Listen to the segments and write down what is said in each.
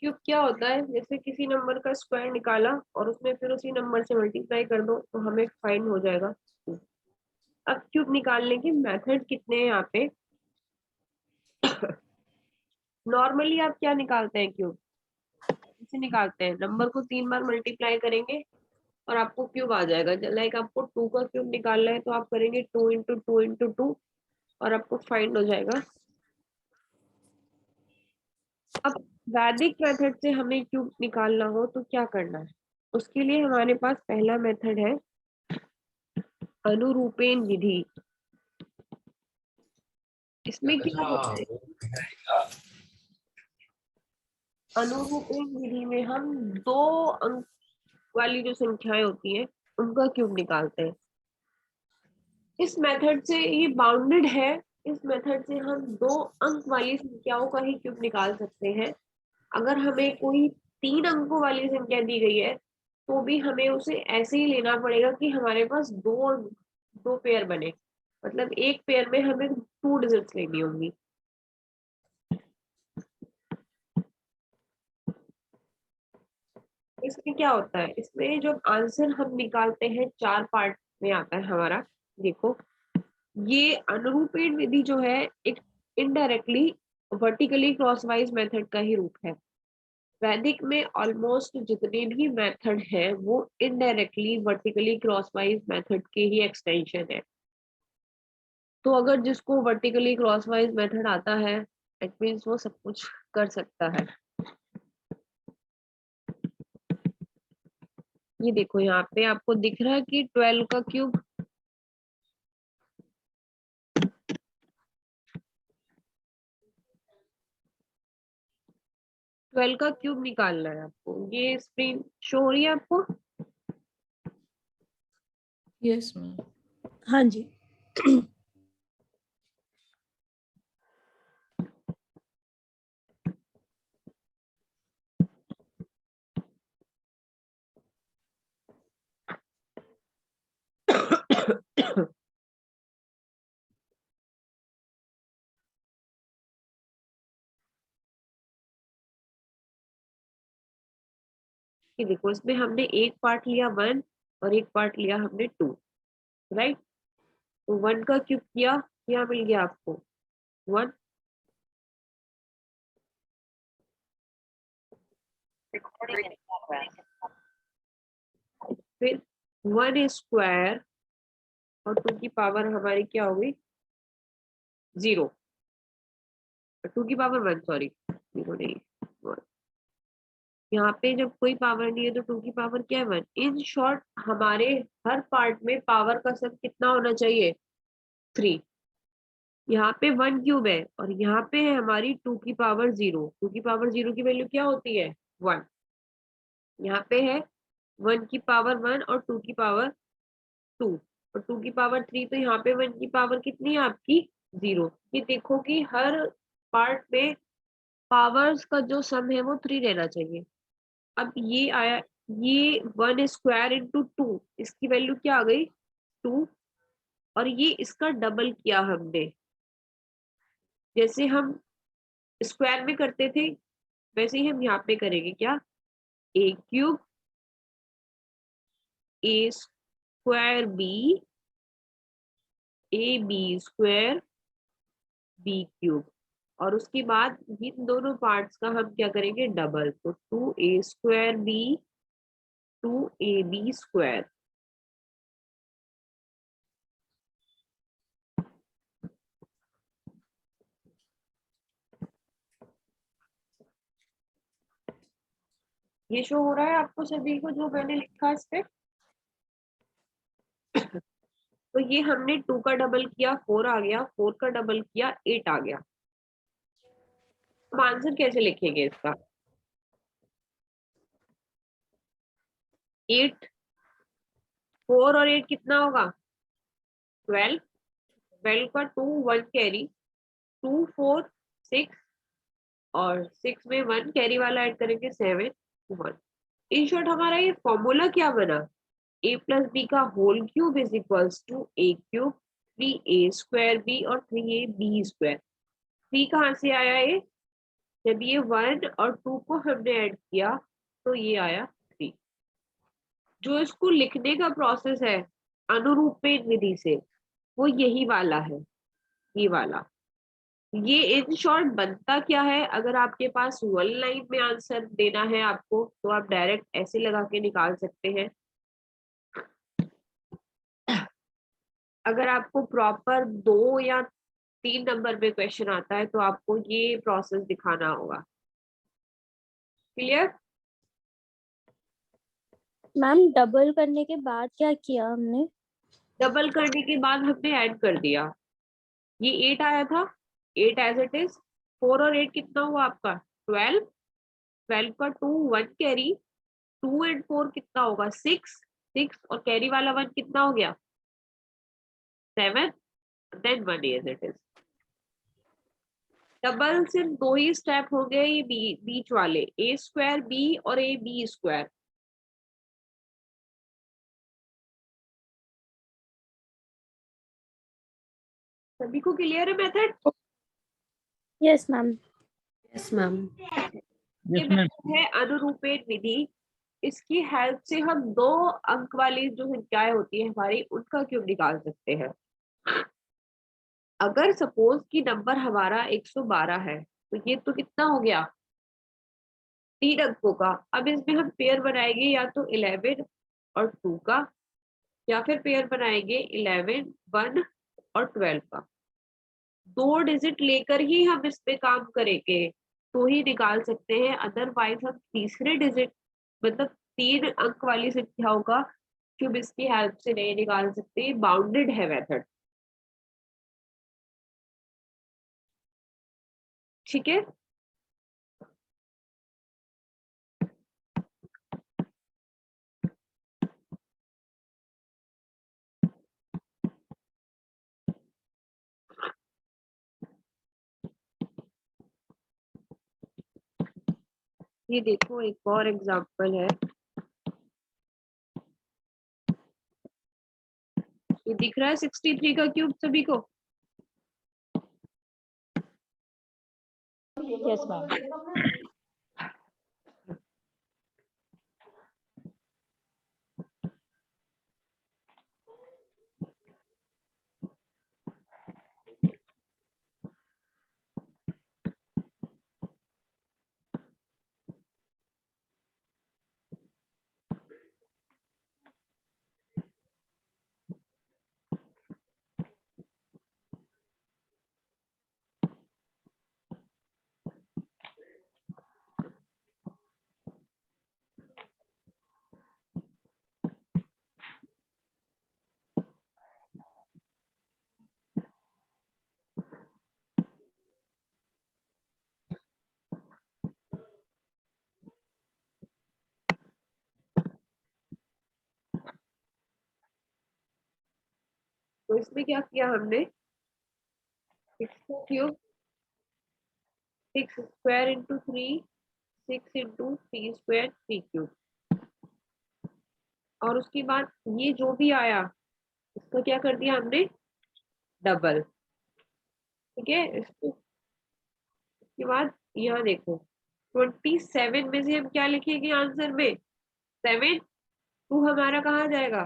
Cube क्या होता है, जैसे किसी नंबर का स्क्वायर निकाला और उसमें फिर उसी नंबर से मल्टीप्लाई कर दो तो हमें फाइंड हो जाएगा। अब क्यूब निकालने के मेथड कितने हैं यहाँ पे। नॉर्मली आप क्या निकालते हैं क्यूब, इसे निकालते हैं, नंबर को 3 बार मल्टीप्लाई करेंगे और आपको क्यूब आ जाएगा। लाइक आपको 2 का क्यूब निकालना है तो आप करेंगे 2 इंटू 2 इंटू 2 और आपको फाइंड हो जाएगा। अब वैदिक मेथड से हमें क्यूब निकालना हो तो क्या करना है, उसके लिए हमारे पास पहला मेथड है अनुरूपेण विधि। इसमें क्या होता है, अनुरूपेण विधि में हम 2 अंक वाली जो संख्याएं होती हैं उनका क्यूब निकालते हैं। इस मेथड से ये बाउंडेड है, इस मेथड से हम 2 अंक वाली संख्याओं का ही क्यूब निकाल सकते हैं। अगर हमें कोई 3 अंकों वाली संख्या दी गई है तो भी हमें उसे ऐसे ही लेना पड़ेगा कि हमारे पास दो पेयर बने, मतलब एक पेयर में हमें 2 डिजिट्स लेनी होंगी। इसमें क्या होता है, इसमें जो आंसर हम निकालते हैं 4 पार्ट में आता है हमारा। देखो, ये अनुरूपेण विधि जो है एक इनडायरेक्टली वर्टिकली क्रॉसवाइज मेथड का ही रूप है। वैदिक में ऑलमोस्ट जितने भी मेथड है वो इनडायरेक्टली वर्टिकली क्रॉसवाइज मेथड के ही एक्सटेंशन है। तो अगर जिसको वर्टिकली क्रॉसवाइज मेथड आता है इट मींस वो सब कुछ कर सकता है। ये देखो यहाँ पे आपको दिख रहा है कि 12 का क्यूब, 12 का क्यूब निकालना है आपको। ये स्क्रीन शो हो रही है आपको। Yes ma'am. हाँ जी। ये देखो, इसमें हमने एक पार्ट लिया 1 और एक पार्ट लिया हमने 2, राइट। तो 1 का क्यूब किया, क्या मिल गया आपको 1। फिर 1 स्क्वायर और 2 की पावर हमारी क्या हो गई 0, 2 की पावर 1, सॉरी 0 नहीं 1। यहाँ पे जब कोई पावर नहीं है तो 2 की पावर क्या है 1। इन शॉर्ट हमारे हर पार्ट में पावर का सब कितना होना चाहिए 3। यहाँ पे 1 क्यूब है और यहाँ पे है हमारी 2 की पावर 0। 2 की पावर 0 की वैल्यू क्या होती है 1। यहाँ पे है 1 की पावर 1 और 2 की पावर 2 और 2 की पावर 3, तो यहाँ पे 1 की पावर कितनी है आपकी 0। ये देखो कि हर पार्ट में पावर्स का जो सम है वो 3 रहना चाहिए। अब ये आया, ये 1 स्क्वायर इंटू 2, इसकी वैल्यू क्या आ गई 2, और ये इसका डबल किया हमने, जैसे हम स्क्वायर में करते थे वैसे ही हम यहाँ पे करेंगे। क्या, A cube A square B, A B square B cube, और उसके बाद इन दोनों पार्ट्स का हम क्या करेंगे डबल, तो 2a square B 2ab square. ये शो हो रहा है आपको सभी को जो मैंने लिखा इस पे। तो ये हमने 2 का डबल किया 4 आ गया, 4 का डबल किया 8 आ गया। अब आंसर कैसे लिखेंगे इसका, 8 4 और 8 कितना होगा 12, 12 का 2 1 कैरी, 2 4 6 और 6 में 1 कैरी वाला ऐड करेंगे 7 1। इन शॉर्ट हमारा ये फॉर्मूला क्या बना, a प्लस बी का whole cube is equals to a cube 3a square b और 3ab स्क्वायर। 3 कहाँ से आया, ये जब ये 1 और 2 को हमने ऐड किया तो ये आया 3। जो इसको लिखने का प्रोसेस है अनुरूपेण विधि से, वो यही वाला है, ये वाला। ये इन शॉर्ट बनता क्या है, अगर आपके पास 1 लाइन में आंसर देना है आपको, तो आप डायरेक्ट ऐसे लगा के निकाल सकते हैं। अगर आपको प्रॉपर 2 या 3 नंबर में क्वेश्चन आता है तो आपको ये प्रोसेस दिखाना होगा। क्लियर? मैम डबल करने के बाद क्या किया हमने? डबल करने के बाद हमने ऐड कर दिया। ये 8 आया था, 8 एज इट इज। 4 और 8 कितना हुआ आपका? 12। 12 का 2 1 कैरी, 2 एंड 4 कितना होगा? 6। 6 और कैरी वाला 1 कितना हो गया? 7। Then 1 as it is. Double सिर्फ 2 ही स्टेप हो गए, ये बीच वाले ए स्क्वायर बी और ए बी स्क्वायर। सभी को क्लियर है method? Yes ma'am. Yes ma'am. ये मेथड है अनुरूपेण विधि। इसकी हेल्प से हम 2 अंक वाली जो संख्याएं होती है हमारी, उनका क्यूब निकाल सकते हैं। अगर सपोज कि नंबर हमारा 112 है, तो ये तो कितना हो गया? 3 अंकों का। अब इसमें हम पेयर बनाएंगे या तो 11 और 2 का, या फिर पेयर बनाएंगे 11 1 और 12 का। 2 डिजिट लेकर ही हम इस पे काम करेंगे तो ही निकाल सकते हैं, अदरवाइज हम तीसरे डिजिट मतलब 3 अंक वाली संख्याओं का क्यूब इसकी हेल्प से नहीं निकाल सकते। बाउंडेड है मेथड। ठीक है? ये देखो एक और एग्जांपल है। ये दिख रहा है 63 का क्यूब सभी को? Yes ma'am. तो इसमें क्या किया हमने? 6 का cube 6 square into 3, 6 into 3 square 3 cube. और उसके बाद ये जो भी आया इसका क्या कर दिया हमने? डबल। ठीक है? इसके बाद यहाँ देखो 27 में से हम क्या लिखेंगे आंसर में? 7। 2 हमारा कहाँ जाएगा?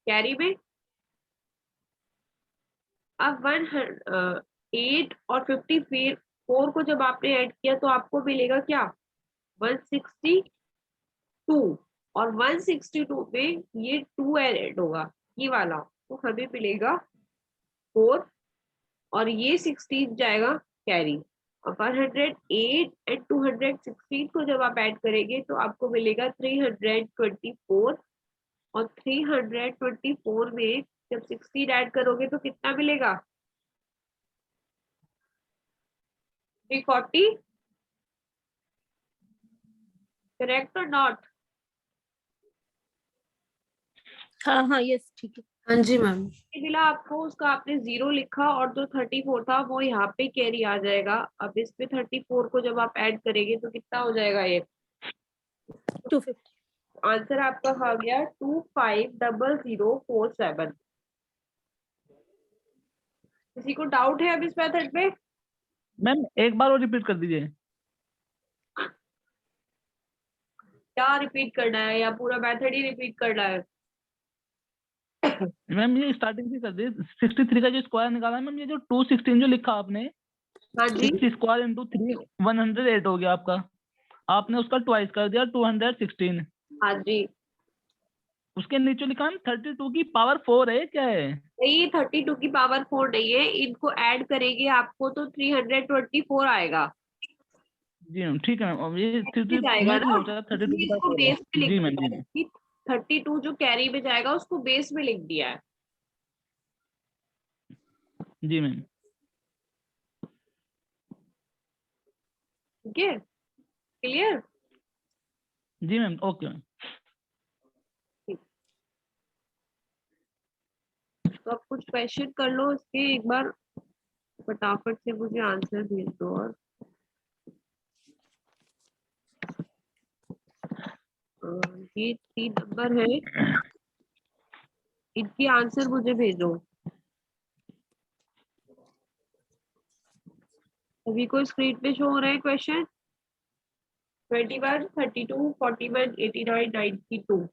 कैरी में। अब 8 और 54 को जब आपने ऐड किया तो आपको मिलेगा क्या? 162। और 162 में ये 2 ऐड होगा, ये वाला, तो हमें मिलेगा 4। और ये 16 जाएगा कैरी। और 108 एंड 216 को जब आप ऐड करेंगे तो आपको मिलेगा 324। और 324 में जब 16 ऐड करोगे तो कितना मिलेगा? 340। करेक्ट और नॉट? हाँ हाँ यस ठीक है। हाँ जी मैम। मिला आपको, उसका आपने 0 लिखा और जो 34 था वो यहाँ पे कैरी आ जाएगा। अब इस पे 34 को जब आप ऐड करेंगे तो कितना हो जाएगा? ये 250। आंसर आपका आ गया 250047। किसी को डाउट है अब इस मेथड पे? मैम एक बार और रिपीट कर दीजिए। क्या रिपीट करना है या पूरा मेथड ही रिपीट करना है? मैम ये स्टार्टिंग से कर दे। 63 का जो स्क्वायर निकाला मैम, ये जो 216 जो लिखा आपने, हाँ जी, इस स्क्वायर इंटू 3 108 हो गया आपका। आपने उसका ट्वाइस कर दिया 216। हाँ जी, उसके नीचे लिखा है 32 की पावर 4 है, क्या है? नहीं 32 की पावर 4 नहीं है, इनको ऐड करेंगे आपको तो 324 आएगा। जी मैम ठीक है मैम। अब ये भी जाएगा मैं ना, सोचा 32 इसलिए की इसको पावर 4 बेस में है। लिख जी मैम, दिया जी है मैम। कि 32 जो कैरी में जाएगा उसको बेस में लिख दिया है। जी मैम। ठीक है, क्लियर? जी मैम, ओके मैम। तो आप कुछ क्वेश्चन कर लो इसके एक बार, फटाफट से मुझे आंसर भेज दो। और ये 3 नंबर है, इनकी आंसर मुझे भेजो। अभी कोई स्क्रीन पे शो हो रहा है क्वेश्चन? 21, 32, 41, 89, 92।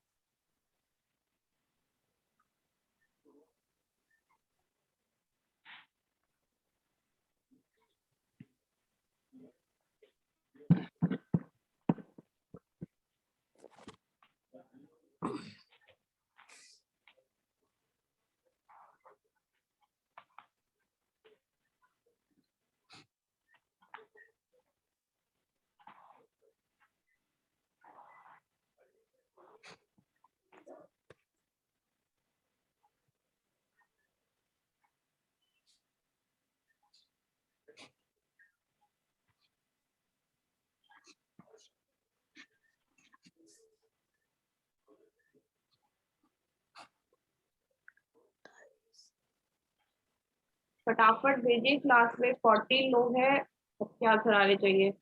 फटाफट भेजिए, क्लास में 14 लोग हैं, सबके आंसर आने चाहिए।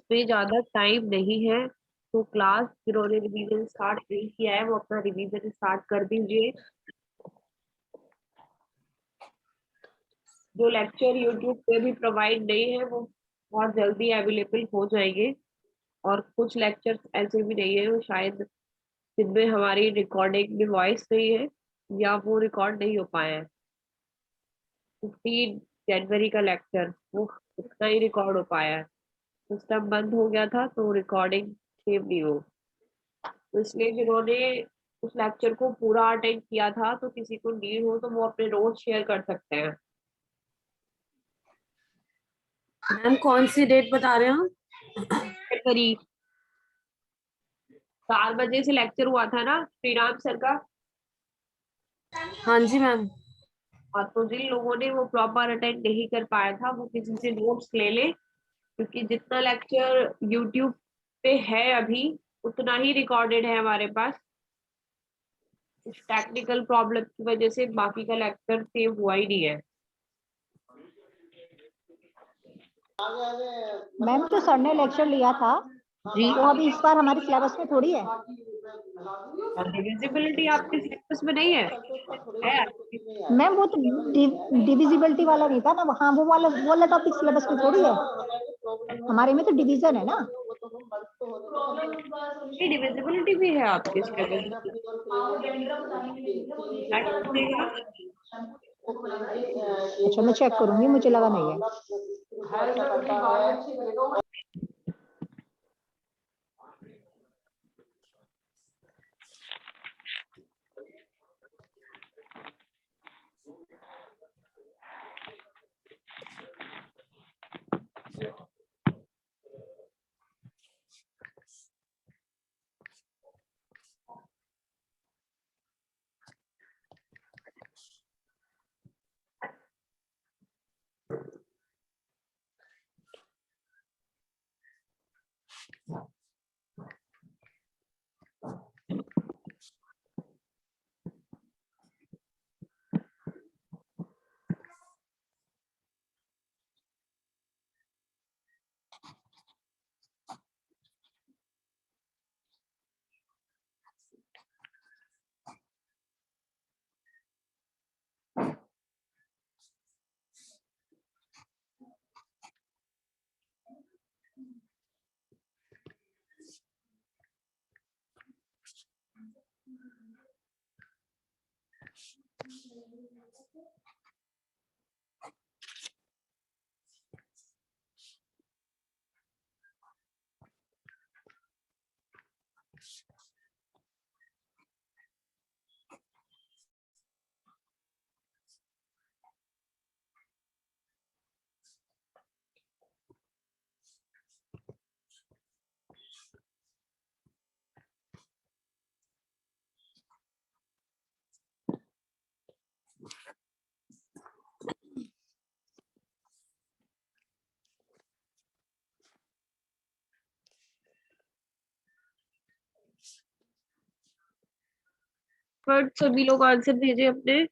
पे ज्यादा टाइम नहीं है, तो क्लास जिन्होंने रिवीजन स्टार्ट नहीं किया है वो अपना रिवीजन स्टार्ट कर दीजिए। जो लेक्चर यूट्यूब पे भी प्रोवाइड नहीं है वो बहुत जल्दी अवेलेबल हो जाएंगे, और कुछ लेक्चर्स ऐसे भी नहीं है वो शायद जिनमें हमारी रिकॉर्डिंग में वॉइस नहीं है या वो रिकॉर्ड नहीं हो पाया है। 15 जनवरी का लेक्चर वो उतना ही रिकॉर्ड हो पाया है, सिस्टम बंद हो गया था तो रिकॉर्डिंग सेव नहीं हो। तो इसलिए जिन्होंने उस लेक्चर को पूरा अटेंड किया था तो किसी को नीड हो तो वो अपने नोट्स शेयर कर सकते हैं। मैम कौन सी डेट बता रहे हैं? करीब 4 बजे से लेक्चर हुआ था ना श्रीराम सर का। हाँ जी मैम। और तो जिन लोगों ने वो प्रॉपर अटेंड नहीं कर पाया था वो किसी से नोट्स ले ले, क्योंकि जितना लेक्चर यूट्यूब पे है अभी उतना ही रिकॉर्डेड है हमारे पास। कुछ टेक्निकल प्रॉब्लम की वजह से बाकी का लेक्चर सेव हुआ ही नहीं है। मैम जो सर ने लेक्चर लिया था जी, वो अभी इस बार हमारे सिलेबस में थोड़ी है। और डिविजिबिलिटी आपके सिलेबस में नहीं है? है। मैम वो तो डिविजिबिलिटी वाला नहीं था ना, हाँ वो वाला टॉपिक सिलेबस में थोड़ी है। हमारे में तो डिवीजन है ना। ये डिविजिबिलिटी भी है आपके सिलेबस में? अच्छा मैं चेक करूंगी, मुझे लगा नहीं है। फटाफट सभी लोग आंसर भेजे अपने।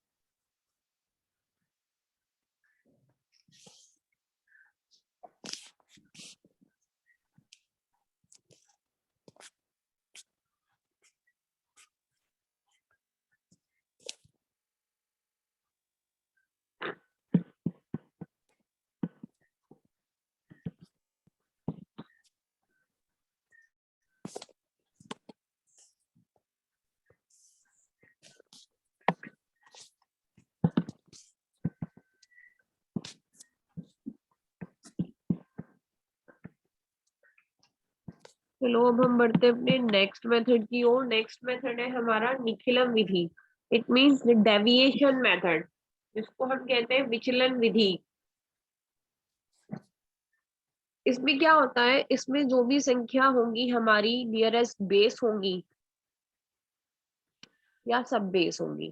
चलो अब हम बढ़ते हैं अपने नेक्स्ट मेथड की ओर। नेक्स्ट मेथड है हमारा निखिलम विधि। इट मींस डेविएशन मेथड, जिसको हम कहते हैं विचलन विधि। इसमें क्या होता है, इसमें जो भी संख्या होंगी हमारी नियरेस्ट बेस होंगी या सब बेस होंगी,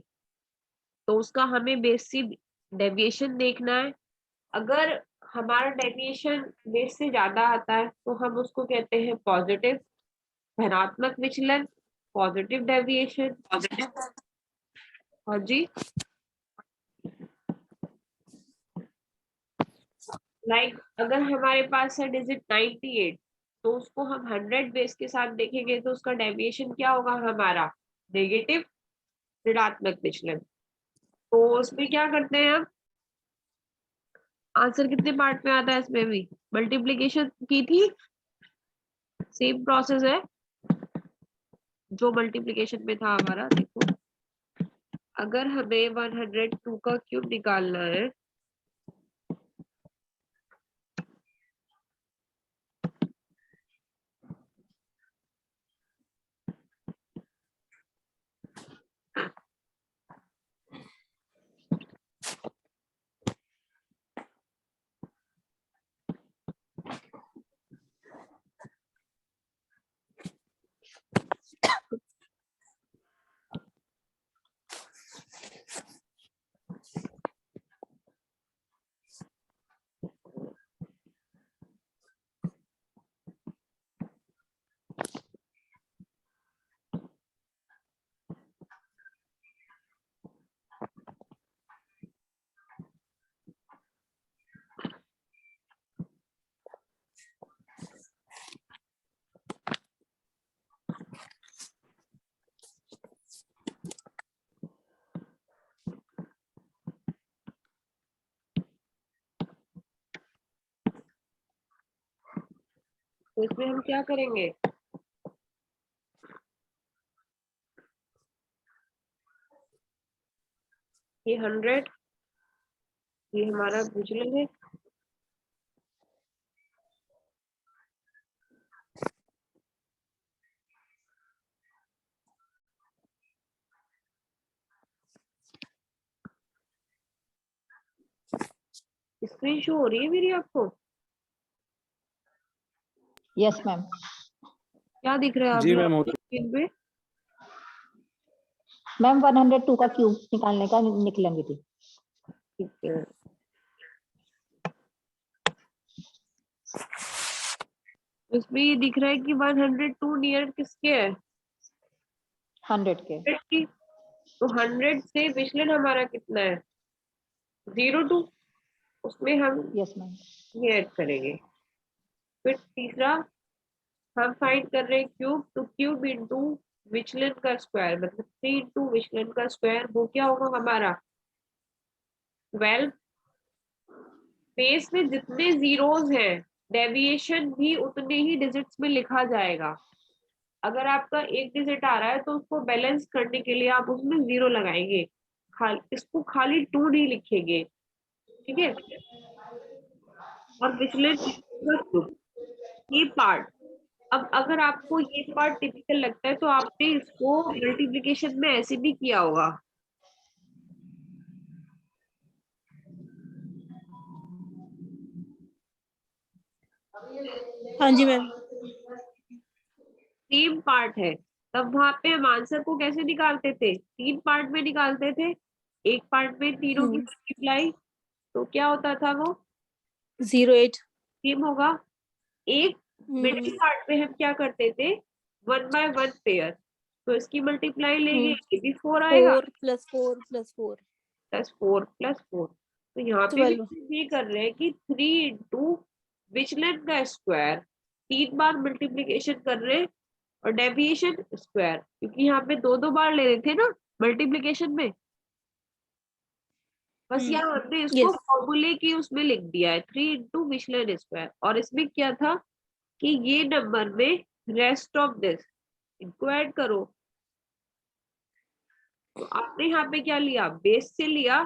तो उसका हमें बेसिक डेविएशन देखना है। अगर हमारा डेविएशन बेस से ज्यादा आता है तो हम उसको कहते हैं पॉजिटिव, धनात्मक विचलन, पॉजिटिव डेविएशन। और जी अगर हमारे पास है डिजिट 98, तो उसको हम 100 बेस के साथ देखेंगे तो उसका डेविएशन क्या होगा हमारा, नेगेटिव, ऋणात्मक विचलन। तो उसमें क्या करते हैं हम, आंसर कितने पार्ट में आता है, इसमें भी मल्टीप्लीकेशन की थी, सेम प्रोसेस है जो मल्टीप्लीकेशन में था हमारा। देखो अगर हमें 102 का क्यूब निकालना है, तो इसमें हम क्या करेंगे, ये 100, ये हमारा विचलन है, स्क्रीन शो हो रही है मेरी आपको, यस मैम। क्या दिख रहा है जी अभी मैम, आपको स्क्रीन पे? मैम 102 का क्यूब निकालने का निकलन विधि। ठीक है, इसमें ये दिख रहा है कि 102 नियर किसके है, 100 के। 100 की। तो 100 से विचलन हमारा कितना है, 02, उसमें हम यस मैम। ये ऐड करेंगे। फिर तीसरा हम फाइंड कर रहे हैं क्यूब, तो क्यूब इंटू विचलन का स्क्वायर, मतलब 3 इंटू विचलन का स्क्वायर, वो क्या होगा हमारा 12। बेस में जितने जीरोस हैं डेविएशन भी उतने ही डिजिट्स में लिखा जाएगा। अगर आपका एक डिजिट आ रहा है तो उसको बैलेंस करने के लिए आप उसमें 0 लगाएंगे, इसको खाली 2 नहीं लिखेंगे, ठीक है। और विचलन ये पार्ट, अब अगर आपको ये पार्ट टिपिकल लगता है तो आपने इसको मल्टीप्लिकेशन में ऐसे भी किया होगा। हाँ जी मैम। सेम पार्ट है, तब वहां पे हम आंसर को कैसे निकालते थे, 3 पार्ट में निकालते थे। एक पार्ट में तीनों की मल्टीप्लाई, तो क्या होता था वो 08। सेम होगा। एक मिडिल पार्ट में हम क्या करते थे, 1 बाय 1 पेयर, तो इसकी मल्टीप्लाई लेंगे, ये भी 4 आएगा, 4 + 4 + 4 +4 + 4। तो यहाँ पे भी 12 हम ये कर रहे हैं कि 3 इंटू विचलन का स्क्वायर, 3 बार मल्टीप्लीकेशन कर रहे हैं और डेविएशन स्क्वायर, क्योंकि यहाँ पे 2 बार ले रहे थे ना मल्टीप्लीकेशन में। बस यहाँ हमने इसको Yes. फॉर्मूले की उसमें लिख दिया है, 3 इंटू विचलन स्क्वायर। और इसमें क्या था कि ये नंबर में रेस्ट ऑफ दिस इनको ऐड करो। तो आपने यहाँ पे क्या लिया, बेस से लिया